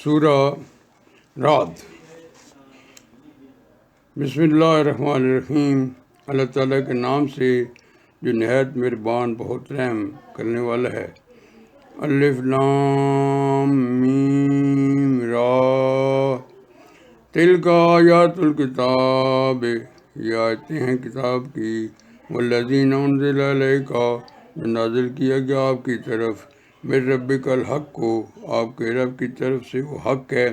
سورہ رعد۔ بسم اللہ الرحمن الرحیم۔ اللہ تعالیٰ کے نام سے جو نہایت مہربان بہت رحم کرنے والا ہے۔ الف لام میم را تلک آیات الکتاب، یہ آیتیں ہیں کتاب کی۔ والذین انزل علیک، جو نازل کیا گیا آپ کی طرف، من ربک الحق کو، آپ کے رب کی طرف سے وہ حق ہے۔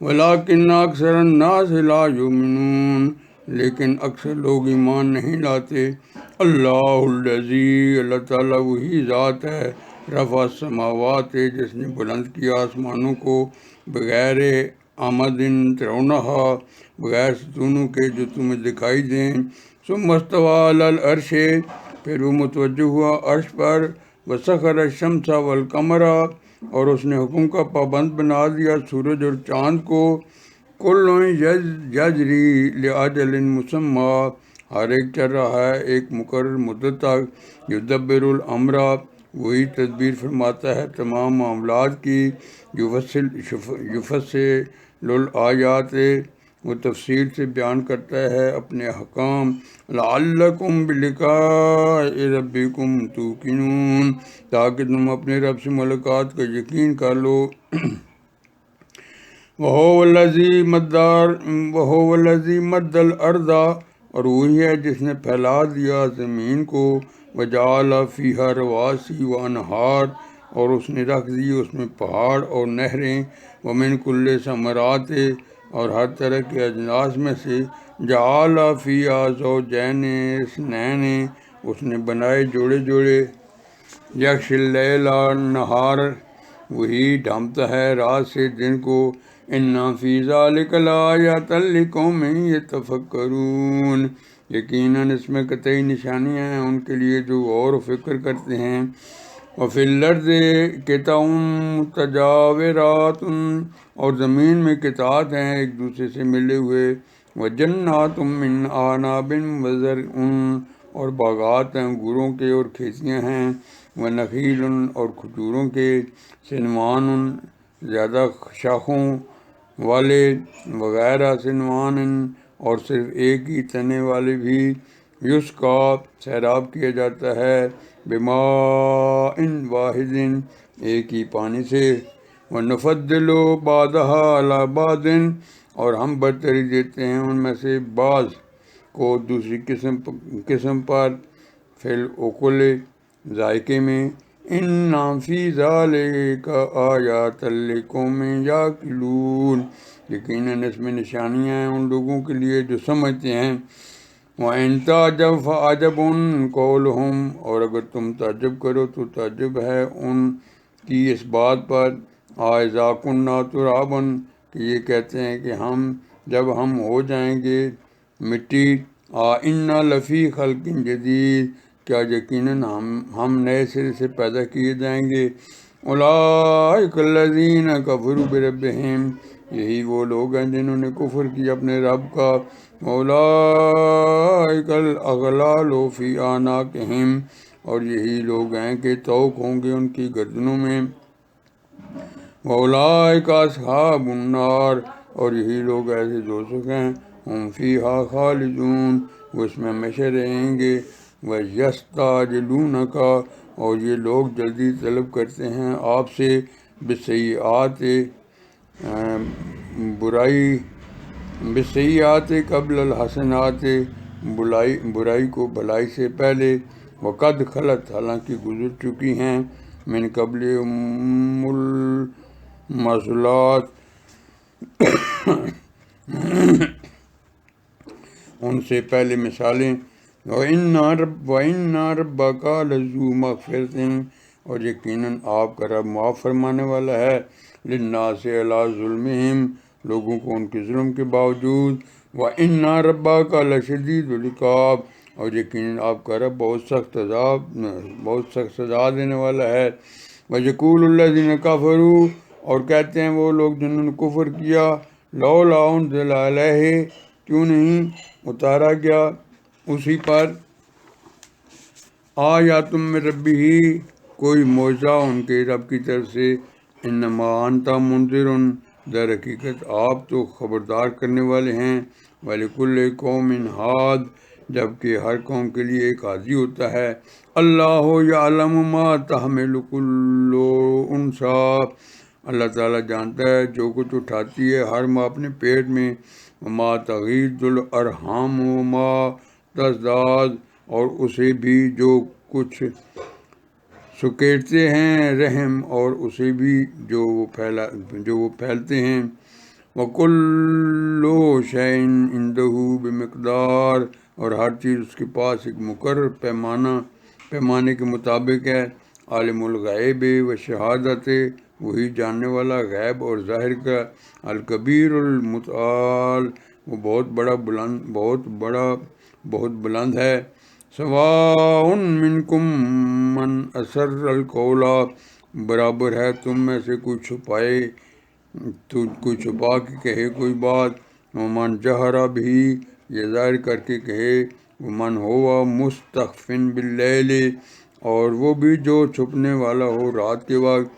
ولکن اکثر الناس لا یؤمنون، لیکن اکثر لوگ ایمان نہیں لاتے۔ اللہ الذی، اللہ تعالیٰ وہی ذات ہے، رفع السماوات، جس نے بلند کیا آسمانوں کو، بغیر عمد ترونہا، بغیر ستونوں کے جو تمہیں دکھائی دیں۔ ثم استوی علی العرش، پھر وہ متوجہ ہوا عرش پر۔ وسخر الشمس والقمر، اور اس نے حکم کا پابند بنا دیا سورج اور چاند کو۔ کل یجری لاجل مسمی، ہر ایک چل رہا ہے ایک مقرر مدت تک۔ یدبر الامر، وہی تدبیر فرماتا ہے تمام معاملات کی۔ یفصل الآیات، وہ تفصیل سے بیان کرتا ہے اپنے احکام۔ لعلکم بلقاء ربکم توقنون، تاکہ تم اپنے رب سے ملاقات کا یقین کر لو۔ وہو الذی مد الارض، اور وہی ہے جس نے پھیلا دیا زمین کو۔ وجعل فیہا رواسی وانہار، اور اس نے رکھ دی اس میں پہاڑ اور نہریں۔ ومن کل ثمرات، اور ہر طرح کے اجناس میں سے۔ جعل فیہا زوجین اثنین، اس نے بنائے جوڑے جوڑے۔ یغشی اللیل النہار، وہی ڈھانپتا ہے رات سے دن کو۔ ان فی ذلک لآیات لقوم یتفکرون، یقیناً اس میں قطعی نشانیاں ہیں ان کے لیے جو غور و فکر کرتے ہیں۔ وفی الارض قطع متجاورات، اور زمین میں قطعات ہیں ایک دوسرے سے ملے ہوئے۔ وجنات من اعناب وزرع، اور باغات ہیں انگوروں کے اور کھیتیاں ہیں۔ ونخیل، اور کھجوروں کے۔ صنوان، زیادہ شاخوں والے۔ وغیرہ صنوان، اور صرف ایک ہی تنے والے بھی۔ یسقا، سیراب کیا جاتا ہے۔ بماء واحد، ایک ہی پانی سے۔ ونفضل بعضها علی بعض، اور ہم برتری دیتے ہیں ان میں سے بعض کو دوسری قسم پر۔ فی الاکل، ذائقے میں۔ ان فی ذلک آیات لقوم یعقلون، یقیناً اس میں نشانیاں ہیں ان لوگوں کے لیے جو سمجھتے ہیں۔ وَإِن تَعْجَبْ فَعَجَبٌ قَوْلُهُمْ، اور اگر تم تعجب کرو تو تعجب ہے ان کی اس بات پر۔ أَإِذَا كُنَّا تُرَابًا، کہ یہ کہتے ہیں کہ جب ہم ہو جائیں گے مٹی۔ أَإِنَّا لَفِي خَلْقٍ جَدِيدٍ، کیا یقیناً ہم نئے سرے سے پیدا کیے جائیں گے۔ أُولَئِكَ الَّذِينَ كَفَرُوا بِرَبِّهِمْ، یہی وہ لوگ ہیں جنہوں نے کفر کیا اپنے رب کا۔ أُولَئِكَ الْأَغْلَالُ فِي أَعْنَاقِهِمْ، اور یہی لوگ ہیں کہ طوق ہوں گے ان کی گردنوں میں۔ وَأُولَئِكَ أَصْحَابُ النَّارِ، اور یہی لوگ ایسے دوزخ ہیں۔ هُمْ فِيهَا خَالِدُونَ، وہ اس میں ہمیشہ رہیں گے۔ وَيَسْتَعْجِلُونَكَ، اور یہ لوگ جلدی طلب کرتے ہیں آپ سے۔ بالسیئات، بالسیئات قبل الحسنات، برائی کو بھلائی سے پہلے۔ وقد خلت، حالانکہ گزر چکی ہیں۔ من قبلہم المثلات، ان سے پہلے مثالیں۔ وَإِنَّ رَبَّكَ لَذُو مَغْفِرَةٍ، اور یقیناً آپ کا رب معاف فرمانے والا ہے۔ لِلنَّاسِ عَلَىٰ ظُلْمِهِمْ، لوگوں کو ان کے ظلم کے باوجود۔ وَإِنَّ رَبَّكَ لَشَدِيدُ الْعِقَابِ، اور یقیناً آپ کا رب بہت سخت سزا دینے والا ہے۔ وَيَقُولُ الَّذِينَ كَفَرُوا، اور کہتے ہیں وہ لوگ جنہوں نے کفر کیا، لولا انزل علیہ، کیوں نہیں اتارا گیا اسی پر، آیات من ربہ، کوئی معجزہ ان کے رب کی طرف سے۔ انما انت منذر، در حقیقت آپ تو خبردار کرنے والے ہیں. وَلِكُلِّ قَوْمٍ ہاد، جبکہ ہر قوم کے لیے ایک حاضی ہوتا ہے. اللہ یعلم ما تحمل کل انثیٰ، اللہ تعالیٰ جانتا ہے جو کچھ اٹھاتی ہے ہر ماں اپنے پیٹ میں. وما تغیض الارحام وما تزداد، اور اسے بھی جو کچھ سکیڑتے ہیں رحم، اور اسے بھی جو وہ پھیلتے ہیں. وَكُلُّ شَيْءٍ عِندَهُ بِمِقْدَار، اور ہر چیز اس کے پاس ایک مقرر پیمانے کے مطابق ہے. عالم الغیب و شہادت، وہی جاننے والا غیب اور ظاہر کا. الکبیر المتعال، وہ بہت بلند ہے. سواء منکم من اسر القول، برابر ہے تم میں سے کوئی چھپا کے کہے کوئی بات. ومن جہر بھی، یہ ظاہر کر کے کہے. ومن ہوا مستخف باللیل، اور وہ بھی جو چھپنے والا ہو رات کے وقت.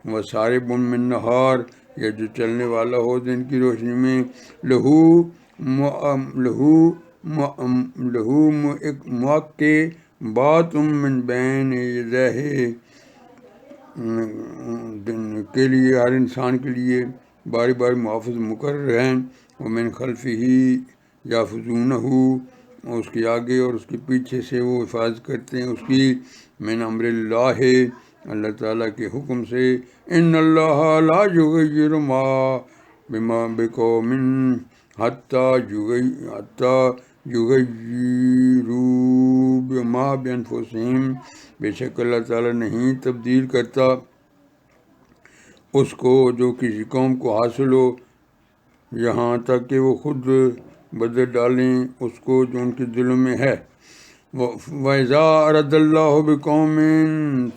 وسارب بالنہار، یا جو چلنے والا ہو دن کی روشنی میں. لہو معقبات من بین یدیہ، کے لیے ہر انسان کے لیے باری باری محافظ مقرر ہیں. ومن خلفہ یحفظونہ، اس کے آگے اور اس کے پیچھے سے وہ حفاظت کرتے ہیں اس کی. من امر اللہ، اللہ تعالیٰ کے حکم سے. ان اللہ لا یغیر ما بقوم حتی یغیروا ما بانفسہم، بے شک اللہ تعالیٰ نہیں تبدیل کرتا اس کو جو کسی قوم کو حاصل ہو، یہاں تک کہ وہ خود بدل ڈالیں اس کو جو ان کے دلوں میں ہے. وَإِذَا أَرَادَ اللَّهُ بِقَوْمٍ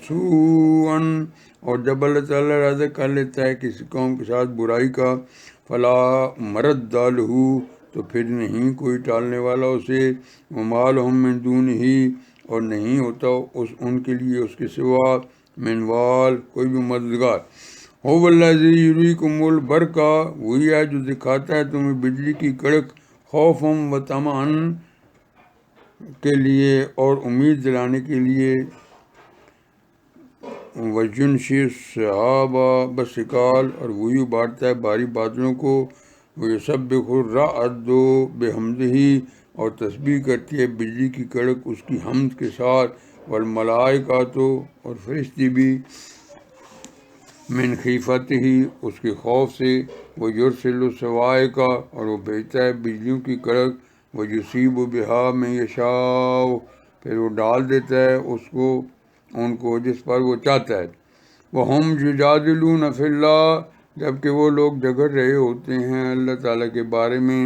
سُوءًا، اور جب اللہ تعالیٰ ارادہ کر لیتا ہے کسی قوم کے ساتھ برائی کا. فَلَا مَرَدَّ لَهُ، تو پھر نہیں کوئی ٹالنے والا اسے. وَمَا لَهُم مِّن دُونِهِ، اور نہیں ہوتا ان کے لیے اس کے سوا من وال، کوئی بھی مددگار. هُوَ الَّذِي يُرِيكُمُ الْبَرْقَ، وہی ہے جو دکھاتا ہے تمہیں بجلی کی کڑک. خوفاً وطمعاً، کے لیے اور امید دلانے کے لیے. وَيُنشِئُ السَّحَابَ بِالثِّقَالِ، اور وہی ابارتا ہے بھاری بادلوں کو. وَيُسَبِّحُ الرَّعْدُ بِحَمْدِهِ، اور تسبیح کرتی ہے بجلی کی کڑک اس کی حمد کے ساتھ. وَالْمَلَائِکَۃُ، اور فرشتے بھی. من خیفتہ، اس کے خوف سے. وَيُرْسِلُ الصَّوَاعِقَ، اور وہ بھیجتا ہے بجلیوں کی کڑک. وَيُصِيبُ بِهَا مَن يَشَاءُ، پھر وہ ڈال دیتا ہے ان کو جس پر وہ چاہتا ہے. وَهُمْ يُجَادِلُونَ فِي اللَّهِ، جبکہ وہ لوگ جھگڑ رہے ہوتے ہیں اللہ تعالیٰ کے بارے میں.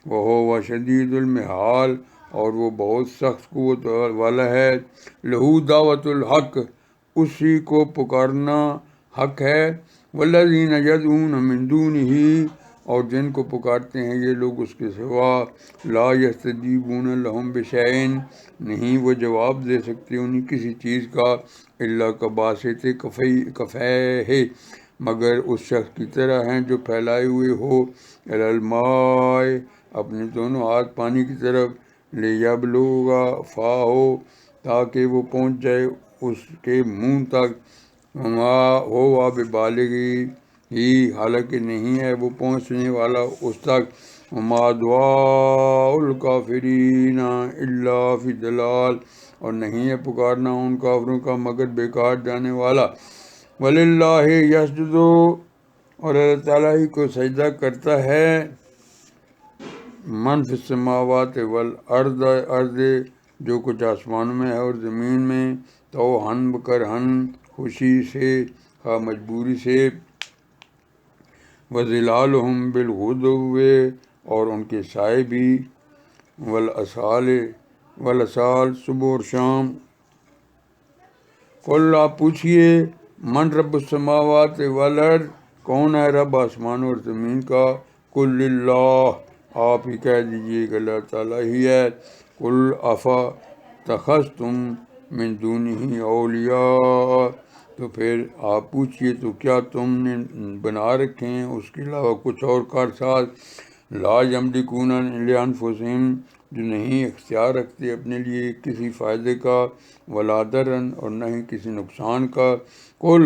وَهُوَ شَدِيدُ الْمِحَالِ، اور وہ بہت سخت قوت والا ہے. لَهُ دعوۃ الحق، اسی کو پکارنا حق ہے. وَالَّذِينَ يَدْعُونَ مِن دُونِهِ، اور جن کو پکارتے ہیں یہ لوگ اس کے سوا. لا يستجیبون لهم بشیء، نہیں وہ جواب دے سکتے انہیں کسی چیز کا. الا کباسط کفیہ، مگر اس شخص کی طرح ہیں جو پھیلائے ہوئے ہو. الی الماء، اپنے دونوں ہاتھ پانی کی طرف. لیبلغ فاہ، تاکہ وہ پہنچ جائے اس کے منہ تک. وما ہوا ببالغہ، حالانکہ نہیں ہے وہ پہنچنے والا اس تک. وما دعاء الکافرین الا فی ضلال، اور نہیں ہے پکارنا ان کافروں کا مگر بیکار جانے والا. وللہ یسجد، اور اللہ تعالیٰ ہی کو سجدہ کرتا ہے. من فی السماوات والارض، ارض جو کچھ آسمانوں میں ہے اور زمین میں. طوعاً وکرہاً، خوشی سے خواہ مجبوری سے. وظلالہم بالغدو، اور ان کے سائے بھی. والآصال، صبح اور شام. قل، آپ پوچھئے. من رب السماوات والارض، کون ہے رب آسمان اور زمین کا. قل اللہ، آپ ہی کہہ دیجئے کہ اللہ تعالیٰ ہی ہے. قل افاتخذتم من دونہ اولیاء، تو پھر آپ پوچھئے تو کیا تم نے بنا رکھے ہیں اس کے علاوہ کچھ اور کارساز لا یملکون لانفسہم جو نہیں اختیار رکھتے اپنے لیے کسی فائدے کا ولا ضرر اور نہ ہی کسی نقصان کا۔ قل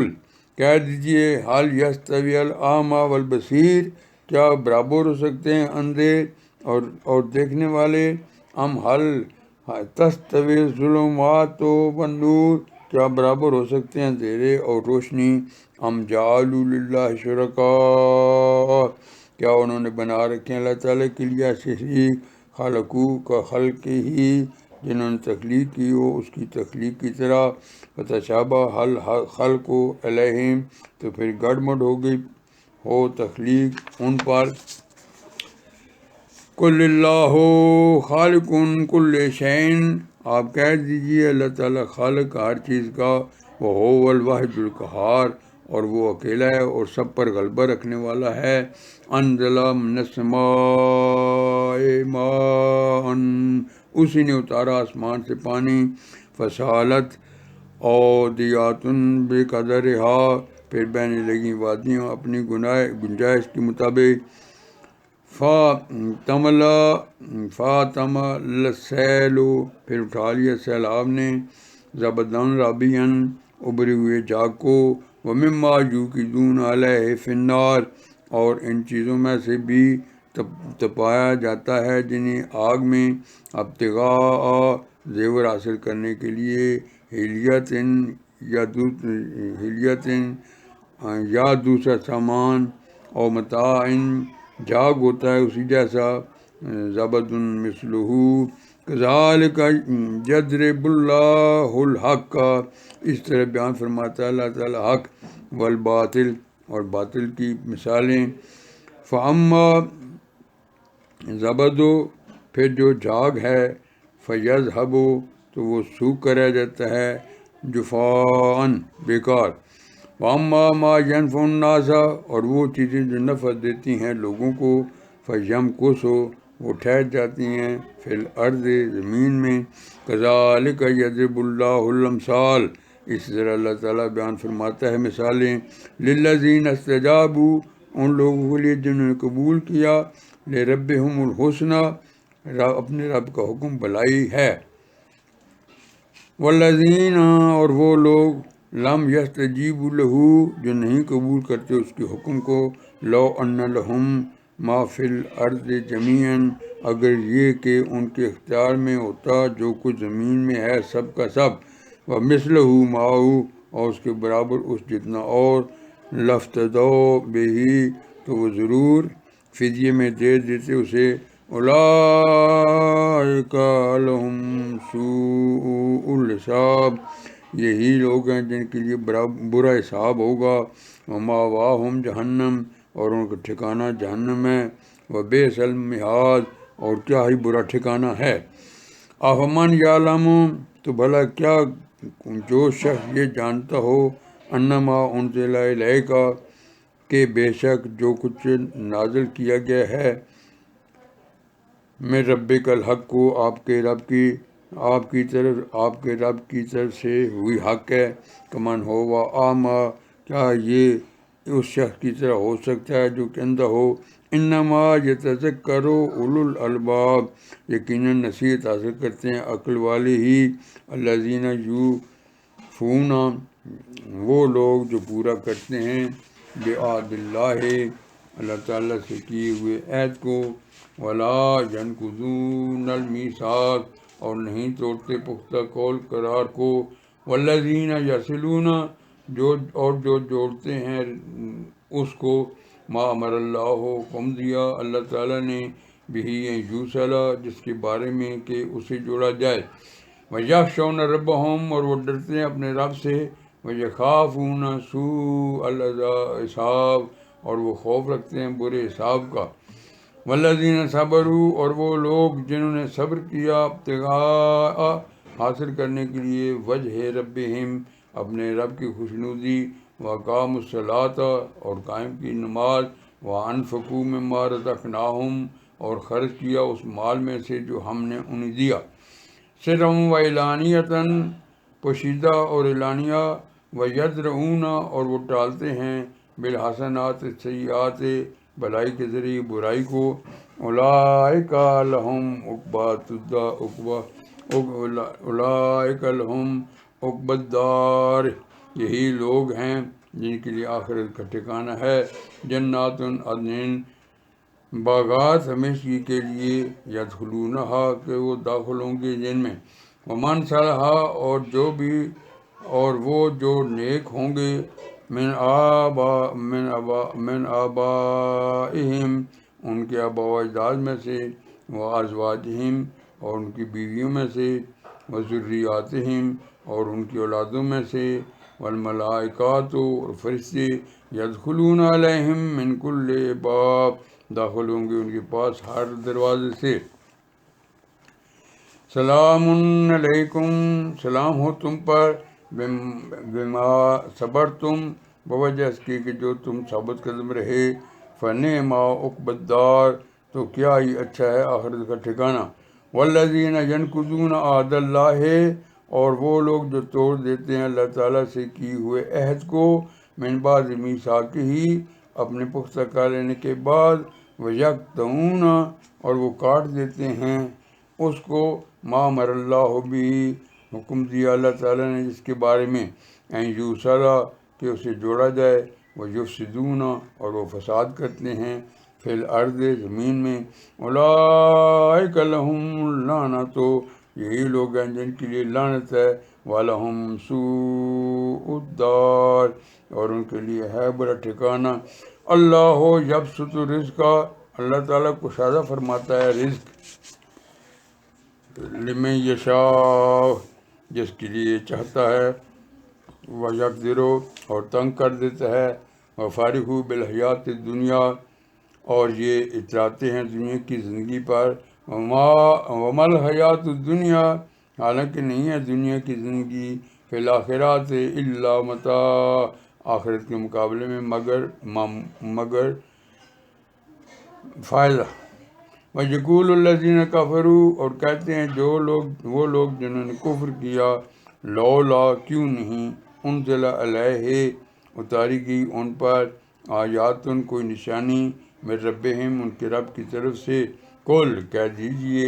کہہ دیجئے حل یستوی الاعمی والبصیر کیا برابر ہو سکتے ہیں اندھے اور دیکھنے والے؟ ام حل تستوی الظلمات والنور کیا برابر ہو سکتے ہیں اندھیرے اور روشنی؟ ام جعلوا للہ شرکاء کیا انہوں نے بنا رکھے ہیں اللہ تعالیٰ کے لیے ایسے شریک خلقو کا خلق ہی جنہوں نے تخلیق کی ہو اس کی تخلیق کی طرح فتشابہ حل خلق علیہم تو پھر گڑبڑ ہو گئی ہو تخلیق ان پر۔ قل اللہ خالق کل شیء آپ کہہ دیجئے اللہ تعالیٰ خالق ہر چیز کا، وہو الواحد القہار اور وہ اکیلا ہے اور سب پر غلبہ رکھنے والا ہے۔ انزل من السماء ماء اسی نے اتارا آسمان سے پانی، فسالت اودیات بقدرہا پھر بہنے لگیں وادیاں اپنی گنجائش کے مطابق۔ فَتَمَلَ السَّیلُ پھر اٹھا لیا سیلاب نے، زبدًا رابعًا ابھرے ہوئے جاگ کو، وَمِمَّا یُوقِدُونَ عَلَیہ فِی النَّارِ اور ان چیزوں میں سے بھی تپایا جاتا ہے جنہیں آگ میں، ابتغاء زیور حاصل کرنے کے لیے، ہلیتن یا دوسرا سامان، اور متاعن جاگ ہوتا ہے اسی جیسا، زبد مثلہ کذالک یضرب اللہ الحق اس طرح بیان فرماتا ہے اللہ تعالیٰ حق والباطل اور باطل کی مثالیں۔ فَأَمَّا زبد پھر جو جاگ ہے، فَيَذْهَبُ تو وہ سوکھ کر رہ جاتا ہے، جفاءً بیکار۔ وَأَمَّا مَا يَنفَعُ النَّاسَ اور وہ چیزیں جو نفع دیتی ہیں لوگوں کو، فَيَمْكُثُ وہ ٹھہر جاتی ہیں، فِي الْأَرْضِ زمین میں، كَذَلِكَ يَضْرِبُ اللَّهُ الْأَمْثَالَ اس طرح اللہ تعالیٰ بیان فرماتا ہے مثالیں، لِلَّذِينَ اسْتَجَابُوا ان لوگوں کے لیے جنہوں نے قبول کیا، لِرَبِّهِمُ الْحُسْنَى اپنے رب کا حکم بھلائی ہے، وَالَّذِينَ اور وہ لوگ لم یستجیبوا لہ جو نہیں قبول کرتے اس کے حکم کو، لو ان لہم ما فی الارض جمیعا اگر یہ کہ ان کے اختیار میں ہوتا جو کچھ زمین میں ہے سب کا سب، ومثلہ معہ اور اس کے برابر اس جتنا اور، لافتدوا بہ تو وہ ضرور فدیے میں دے دیتے اسے، اولئک لہم سوء الحساب یہی لوگ ہیں جن کے لیے برا حساب ہوگا، ومأواہم جہنم اور ان کا ٹھکانہ جہنم ہے، وبئس المہاد اور کیا ہی برا ٹھکانہ ہے۔ افمن یعلم تو بھلا کیا جو شخص یہ جانتا ہو، انما انزل الیک کہ بے شک جو کچھ نازل کیا گیا ہے، من ربک الحق کو آپ کے رب کی طرف سے ہوئی حق ہے، کمن ہو و اعمیٰ کیا یہ اس شخص کی طرح ہو سکتا ہے جو کہ اندھا ہو، انما یتذکر اولو الالباب یقیناً نصیحت حاصل کرتے ہیں عقل والے ہی، الذین یوفون وہ لوگ جو پورا کرتے ہیں، بعہد اللہ تعالیٰ سے کیے ہوئے عہد کو، ولا ینقضون المیثاق اور نہیں توڑتے پختہ قول قرار کو، والذین یصلون جو جوڑتے ہیں اس کو، ما امر اللہ حکم دیا اللہ تعالیٰ نے، بہ یوصل جس کے بارے میں کہ اسے جوڑا جائے، ویخشون ربہم اور وہ ڈرتے ہیں اپنے رب سے، ویخافون سوء الحساب اور وہ خوف رکھتے ہیں برے حساب کا، والذین صبروا اور وہ لوگ جنہوں نے صبر کیا، ابتغاء حاصل کرنے کے لیے، وجہ ربہم اپنے رب کی خوشنودی، واقاموا الصلاۃ اور قائم کی نماز، وانفقوا مما رزقناہم اور خرچ کیا اس مال میں سے جو ہم نے انہیں دیا، سرًا و علانیۃ پوشیدہ اور اعلانیہ، وَيَدْرَؤُونَ اور وہ ٹالتے ہیں بالحسنات سیئات بھلائی کے ذریعے برائی کو. اولئک لہم عقبی الدار یہی لوگ ہیں جن کے لیے آخرت کا ٹھکانہ ہے. جنات عدن باغات ہمیشگی کے لیے یدخلونہا کہ وہ داخل ہوں گے جن میں. ومن صلح اور وہ جو نیک ہوں گے من آبائہم ان کے آباء و اجداد میں سے، و ازواجہم اور ان کی بیویوں میں سے، و ذریاتہم اور ان کی اولادوں میں سے، والملائکات اور فرشتے یدخلون علیہم من کل باب داخل ہوں گے ان کے پاس ہر دروازے سے. سلام علیکم سلام ہو تم پر، بما صبرتم بوجہ اس کے کہ جو تم ثابت قدم رہے. فنعم عقبی الدار تو کیا ہی اچھا ہے آخرت کا ٹھکانہ. والذین ینقضون عہد اللہ اور وہ لوگ جو توڑ دیتے ہیں اللہ تعالیٰ سے کیے ہوئے عہد کو، من بعد میثاقہ اپنے پختہ کر لینے کے بعد، ویقطعون اور وہ کاٹ دیتے ہیں اس کو، ما امر اللہ بھی حکم دیا اللہ تعالیٰ نے جس کے بارے میں، ان یوصل کہ اسے جوڑا جائے، ویفسدون اور وہ فساد کرتے ہیں فی الارض زمین میں. اولئک لہم اللعنۃ یہی لوگ ہیں جن کے لیے لعنت ہے، وَلَهُمْ سُوءُ الدَّارِ اور ان کے لیے ہے برا ٹھکانہ. اللہ یبسط الرزق اللہ تعالیٰ کشادہ فرماتا ہے رزق، لمن یشاء جس کے لیے چاہتا ہے، ویقدر اور تنگ کر دیتا ہے، وفارحوا بالحیات الدنیا اور یہ اتراتے ہیں دنیا کی زندگی پر. وما الحیات الدنیا حالانکہ نہیں ہے دنیا کی زندگی، فی الاخرات الا متاع آخرت کے مقابلے میں مگر فائدہ. وَيَقُولُ الَّذِينَ كَفَرُوا اور کہتے ہیں وہ لوگ جنہوں نے کفر کیا، لولا کیوں نہیں، انزل علیہ اتاری گئی ان پر، آیاتن کوئی نشانی، من ربہم ان کے رب کی طرف سے. قل کہہ دیجئے،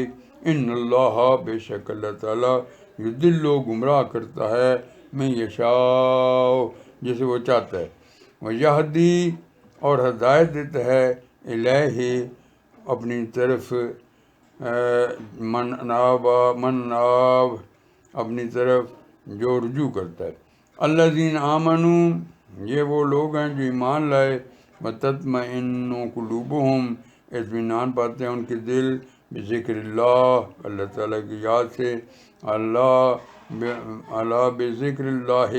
ان اللہ بے شک اللہ تعالیٰ، یضل گمراہ کرتا ہے، من یشاء جسے وہ چاہتا ہے، ویہدی اور ہدایت دیتا ہے، الیہ اپنی طرف، من اناب اپنی طرف جو رجوع کرتا ہے. الذین آمنوا یہ وہ لوگ ہیں جو ایمان لائے، وتطمئن قلوبہم اطمینان پاتے ہیں ان کے دل، بذکر اللہ اللہ تعالیٰ کی یاد سے. اللہ بذکر اللہ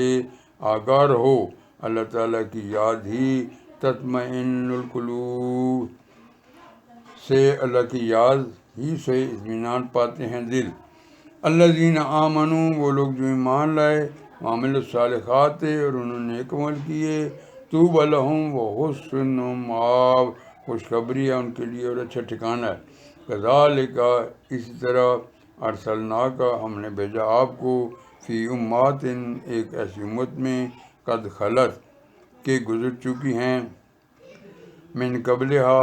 آگاہ رہو اللہ تعالیٰ کی یاد ہی، تطمئن القلوب سے اللہ کی یاد ہی سے اطمینان پاتے ہیں دل. الذین آمنوا وہ لوگ جو ایمان لائے، وعملوا الصالحات اور انہوں نے نیک عمل کیے، طوبی لہم وحسن مآب خوشخبری ہے ان کے لیے اور اچھا ٹھکانہ ہے. کذالک اسی طرح، ارسلناک ہم نے بھیجا آپ کو، فی امات ایک ایسی امت میں، قد خلت کہ گزر چکی ہیں، من قبلہا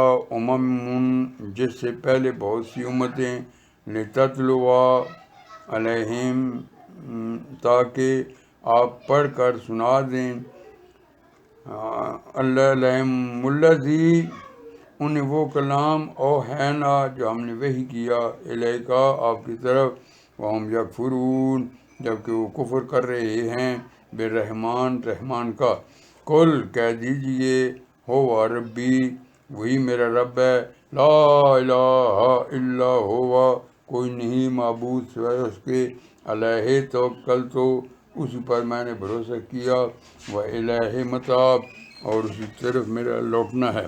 جس سے پہلے بہت سی امتیں، لتتلو علیہم تاکہ آپ پڑھ کر سنا دیں، علیہم الذی انہیں وہ کلام، اوحینا جو ہم نے وحی کیا، الیکا آپ کی طرف، وہم یکفرون جبکہ وہ کفر کر رہے ہیں، بالرحمن رحمان کا. قل کہہ دیجئے، ہو ربی وہی میرا رب ہے، لا الہ الا ہوا کوئی نہیں معبود سوائے اس کے، علیہ توکلت اسی پر میں نے بھروسہ کیا، وإلیہ متاب اور اسی طرف میرا لوٹنا ہے.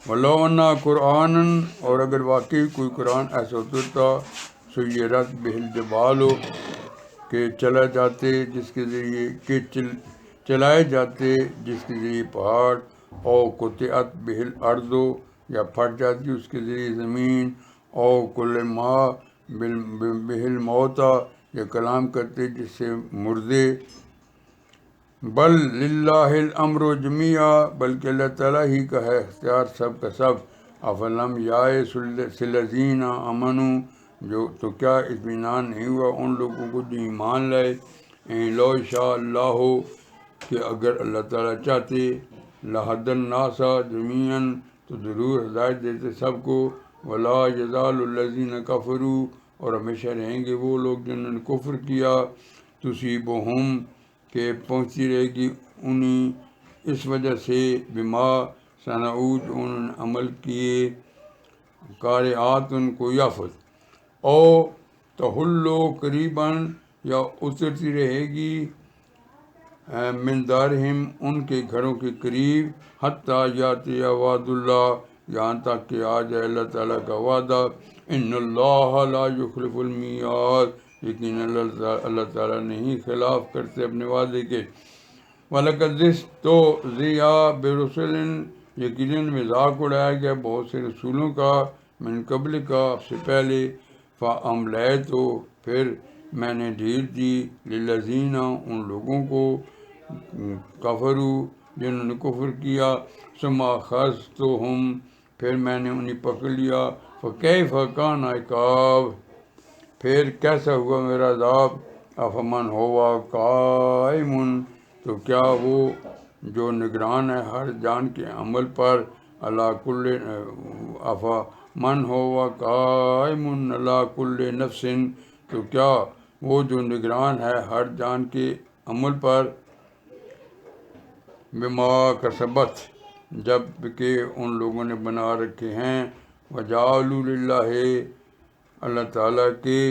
وَلَوْ أَنَّ قُرْآنًا اور اگر واقعی کوئی قرآن ایسا ہوتا سُیِّرَتْ بِهِ الْجِبَالُ کہ چلائے جاتے جس کے ذریعے پہاڑ، او قطعت بِهِ الْأَرْضُ یا پھٹ جاتی اس کے ذریعے زمین، او کلمہ بِهِ الْمَوْتَى یہ کلام کرتے جس سے مردے. بل للہ الامر جمیعا، بلکہ اللہ تعالیٰ ہی کا ہے اختیار سب کا سب. افلم یائس الذین آمنوا، جو تو کیا اطمینان نہیں ہوا ان لوگوں کو جو ایمان لائے. لو شاء اللہ، کہ اگر اللہ تعالیٰ چاہتے، لہدی الناس جمیعا، تو ضرور ہدایت دیتے سب کو. ولا یزال الذین کفروا، اور ہمیشہ رہیں گے وہ لوگ جنہوں نے کفر کیا. تصیبہم، کہ پہنچتی رہے گی انہیں اس وجہ سے، بما صنعوا، جو انہوں نے عمل کیے، قارعات کوئی آفت. او تحلو قریباً، یا اترتی رہے گی من دارہم، ان کے گھروں کے قریب. حتیٰ یاتی وعد اللہ، یہاں تک کہ آ جائے اللہ تعالیٰ کا وعدہ. ان اللہ لا یخلف المیعاد، لیکن اللہ تعالیٰ نہیں خلاف کرتے اپنے وعدے کے. وَلَقَدِ اسْتُهْزِئَ بِرُسُلٍ، یقیناً مذاق اڑایا گیا بہت سے رسولوں کا، من قبل کا، اب سے پہلے. فَأَمْلَيْتُ، پھر میں نے ڈھیل دی، لِلَّذِينَ، ان لوگوں کو، کفروا، جنہوں نے کفر کیا. ثُمَّ أَخَذْتُهُمْ، پھر میں نے انہیں پکڑ لیا. فَكَيْفَ كَانَ عقاب، پھر کیسا ہوا میرا عذاب. افمن ہوا قائم، تو کیا وہ جو نگران ہے ہر جان کے عمل پر. علی کل، افمن ہوا قائم علی کل نفس، تو کیا وہ جو نگران ہے ہر جان کے عمل پر. بما کسبت، جب کہ ان لوگوں نے بنا رکھے ہیں. وجعلوا للہ، اللہ تعالیٰ کے،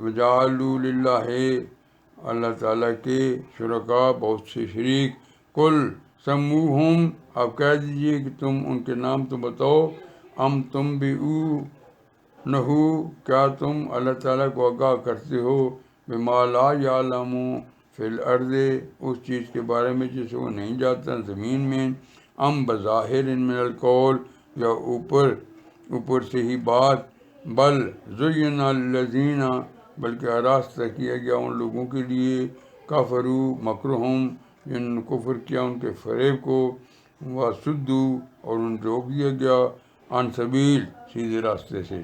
وجعلوا للہ، اللہ تعالیٰ کے شرکاء، بہت سے شریک. کل سموہم، آپ کہہ دیجئے کہ تم ان کے نام تو بتاؤ. ام تم نہو، کیا تم اللہ تعالیٰ کو آگاہ کرتے ہو. بما لا یعلم فی الارض، اس چیز کے بارے میں جسے وہ نہیں جانتا زمین میں. ام بظاہر من القول، یا اوپر سے ہی بات. بل زین للذین، بلکہ آراستہ کیا گیا ان لوگوں کے لیے، کفروا مکرہم، جنہوں نے کفر کیا ان کے فریب کو. وصدوا، اور ان روک دیا گیا، عن سبیل، سیدھے راستے سے.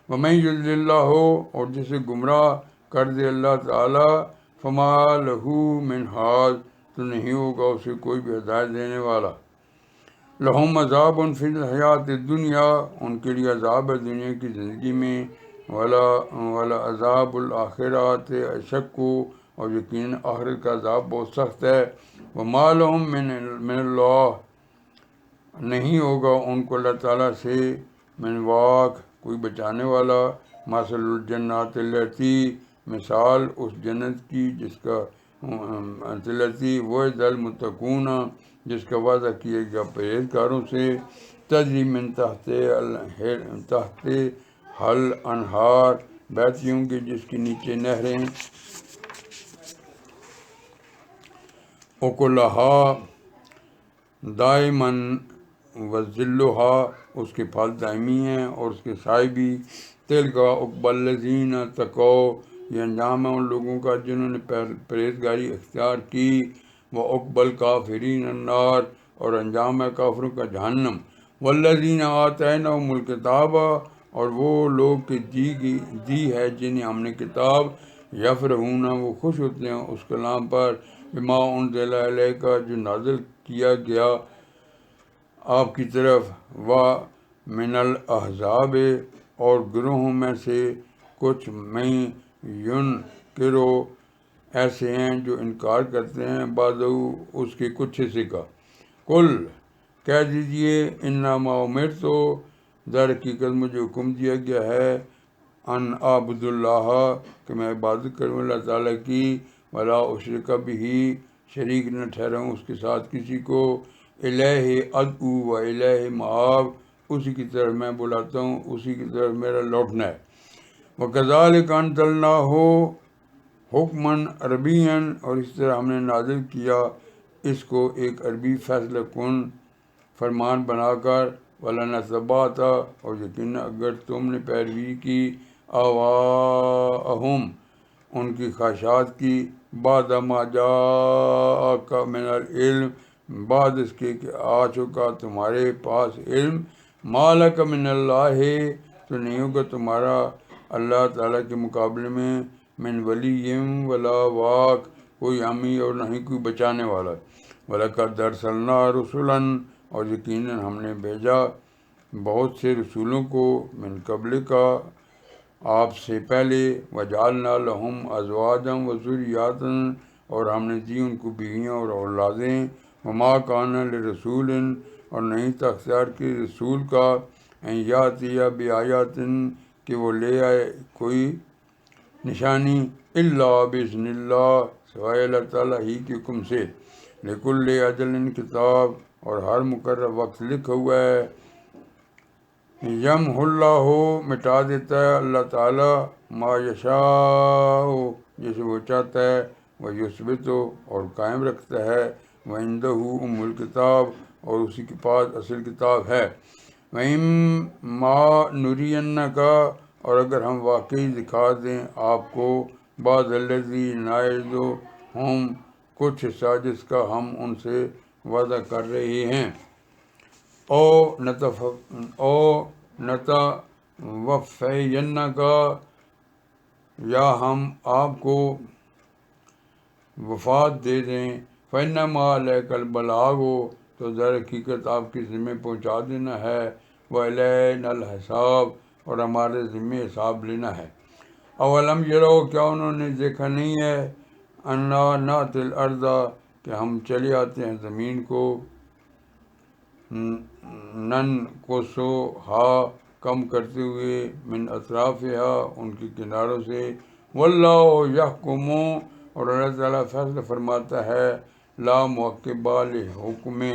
ومن یضلل اللہ، اور جسے گمراہ کر دے اللہ تعالیٰ، فما لہ من ہاد، تو نہیں ہوگا اسے کوئی بھی ہدایت دینے والا. لہم عذاب فی الحیات الدنیا، ان کے لیے عذاب ہے دنیا کی زندگی میں. ولا عذاب الآخرات اشق، اور یقیناً آخرت کا عذاب بہت سخت ہے. وما لہم من اللہ، نہیں ہوگا ان کو اللہ تعالیٰ سے، من واق، کوئی بچانے والا. مثل الجنات التی، مثال اس جنت کی جس کا، التی وعد المتقون، جس کا وعدہ کیا گیا پرہیزگاروں سے. تجری من تحت حل انہار، بہتی ہوں گی جس کے نیچے نہریں. اکلہا دائماً وذلھا، اس کے پھل دائمی ہیں اور اس کے سائے بھی. تلک عقبی الذین اتقوا، یہ انجام ہے ان لوگوں کا جنہوں نے پرہیزگاری اختیار کی. وعقبی الکافرین النار، اور انجام ہے کافروں کا جہنم. والذین آتیناہم الکتاب، اور وہ لوگ کہ دی ہے جنہیں ہم نے کتاب. یفرحون، وہ خوش ہوتے ہیں اس کلام پر. بما انزل الیک، جو نازل کیا گیا آپ کی طرف. ومن الاحزاب، اور گروہوں میں سے کچھ. من ینکرو، ایسے ہیں جو انکار کرتے ہیں، بعضہ، اس کے کچھ حصے کا. قل، کہہ دیجئے، انما امرت، در حقیقت مجھے حکم دیا گیا ہے، ان اعبد اللہ، کہ میں عبادت کروں اللہ تعالیٰ کی. ولا اشرک بہ، شریک نہ ٹھہراؤں اس کے ساتھ کسی کو. الیہ ادعو و الیہ مآب، اسی کی طرف میں بلاتا ہوں، اسی کی طرف میرا لوٹنا ہے. وکذالک انزلناہ حکماً عربیاً، اور اس طرح ہم نے نازل کیا اس کو ایک عربی فیصلہ کن فرمان بنا کر. ولنتبعت، اور یقیناً اگر تم نے پیروی کی، اواہم ان کی خواہشات کی، بعد ما جاءک من العلم بعد اس کے کہ آ چکا تمہارے پاس علم، ما لک من اللہ تو نہیں ہوگا تمہارا اللہ تعالیٰ کے مقابلے میں من ولی ولا واق کوئی حامی اور نہ ہی کوئی بچانے والا۔ وَلَقَدْ أَرْسَلْنَا رُسُلًا اور یقیناً ہم نے بھیجا بہت سے رسولوں کو، من قبل کا آپ سے پہلے، وَجَعَلْنَا لَهُمْ أَزْوَاجًا وَذُرِّيَّةً اور ہم نے دی ان کو بیویاں اور اولادیں، وَمَا كَانَ لِرَسُولٍ اور نہیں تھا اختیار کے رسول کا، ان یأتی بآیات کہ وہ لے آئے کوئی نشانی، الا بإذن اللہ سوائے اللہ تعالیٰ ہی کے حکم سے، لکل اجل کتاب اور ہر مقرر وقت لکھا ہوا ہے، یمحو اللہ مٹا دیتا ہے اللہ تعالیٰ ما یشاء جسے وہ چاہتا ہے، ویثبت اور قائم رکھتا ہے، وعندہ ام الکتاب اور اسی کے پاس اصل کتاب ہے، وَإِمَّا نُرِيَنَّكَ اور اگر ہم واقعی دکھا دیں آپ کو، بعض الذی نعدہم کچھ حصہ جس کا ہم ان سے وعدہ کر رہے ہیں، او نتوفینک یا ہم آپ کو وفات دے دیں، فإنما علیک البلاغ تو در حقیقت آپ کی ذمہ پہنچا دینا ہے، وعلینا الحساب اور ہمارے ذمہ حساب لینا ہے، اولم یرو کیا انہوں نے دیکھا نہیں ہے، انا نأتی الارض کہ ہم چلے آتے ہیں زمین کو، ننقصھا کم کرتے ہوئے، من اطرافھا ان کے کناروں سے، واللہ یحکم اور اللہ تعالیٰ فیصلہ فرماتا ہے، لا معقب لحکمہ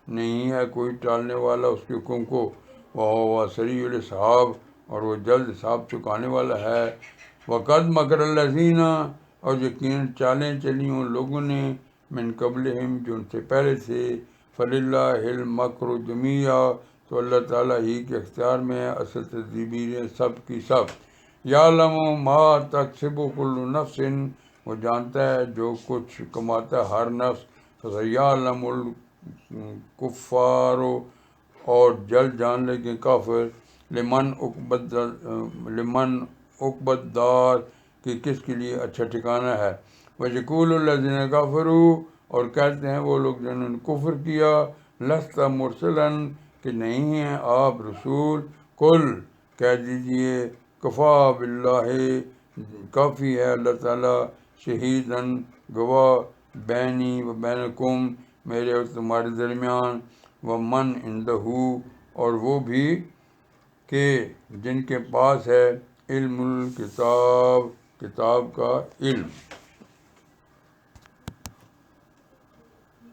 نہیں ہے کوئی ٹالنے والا اس کے حکم کو، وہو سریع الحساب اور وہ جلد حساب چکانے والا ہے، وقد مکر الذین اور یقیناً چالیں چلی ان لوگوں نے، من قبلہم جو ان سے پہلے تھے، فللہ المکر جمیعا تو اللہ تعالیٰ ہی کے اختیار میں ہے اصل تدبیریں سب کی سب، یعلم ما تکسب کل نفس وہ جانتا ہے جو کچھ کماتا ہے ہر نفس، فسیعلم الکفار اور جلد جان لے گے کافر، لمن عقبت دار کہ کس کے لیے اچھا ٹھکانہ ہے، وَيَقُولُ الَّذِينَ كَفَرُوا اور کہتے ہیں وہ لوگ جنہوں نے کفر کیا، لَسْتَ مُرْسَلًا کہ نہیں ہیں آپ رسول، قل کہہ دیجئے کفیٰ باللہ کافی ہے اللہ تعالیٰ، شہیداً گواہ، بینی و بینکم میرے اور تمہارے درمیان، ومن عندہ اور وہ بھی کہ جن کے پاس ہے علم الکتاب کتاب کا علم۔